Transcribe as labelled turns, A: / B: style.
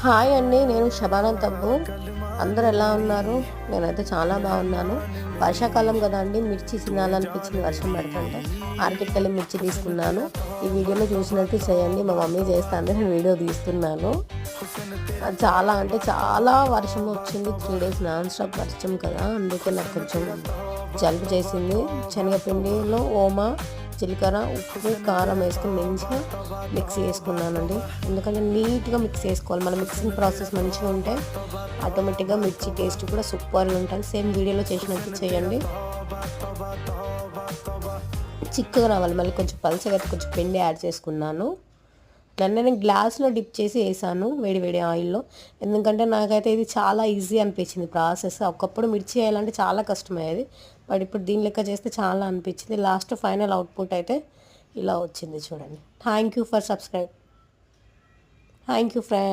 A: Hi అండి, నేను శబానా తబ్బు. అందరు ఎలా ఉన్నారు? నేనైతే చాలా బాగున్నాను. వర్షాకాలం కదా అండి, మిర్చి తినాలనిపించింది వర్షం పడుతుంటే. మార్కెట్కి వెళ్ళి మిర్చి తీసుకున్నాను. ఈ వీడియోలో చూసినట్టు చేయండి. మా మమ్మీ చేస్తాను, నేను వీడియో తీస్తున్నాను. చాలా అంటే చాలా వర్షం వచ్చింది. 3 days నాన్ స్టాప్ వర్షం కదా, అందుకే నాకు కొంచెం జలుబు చేసింది. శనగపిండిలో ఓమా, జీలకర్ర, ఉప్పు, కారం వేసుకుని మంచిగా మిక్స్ చేసుకున్నానండి. ఎందుకంటే నీట్గా మిక్స్ చేసుకోవాలి. మన మిక్సింగ్ ప్రాసెస్ మంచిగా ఉంటే ఆటోమేటిక్గా మిర్చి టేస్ట్ కూడా సూపర్గా ఉంటుంది. సేమ్ వీడియోలో చేసినట్టు చేయండి. చిక్కగా రావాలి, మళ్ళీ కొంచెం పలుచగా కొంచెం పిండి యాడ్ చేసుకున్నాను. నేను గ్లాస్లో డిప్ చేసి వేసాను వేడి వేడి ఆయిల్లో. ఎందుకంటే నాకైతే ఇది చాలా ఈజీ అనిపించింది ప్రాసెస్. ఒకప్పుడు మిర్చి వేయాలంటే చాలా కష్టమయ్యేది, బట్ ఇప్పుడు దీని లెక్క చేస్తే చాలా అనిపించింది. లాస్ట్ ఫైనల్ అవుట్పుట్ అయితే ఇలా వచ్చింది చూడండి. Thank you for subscribe. Thank you friends.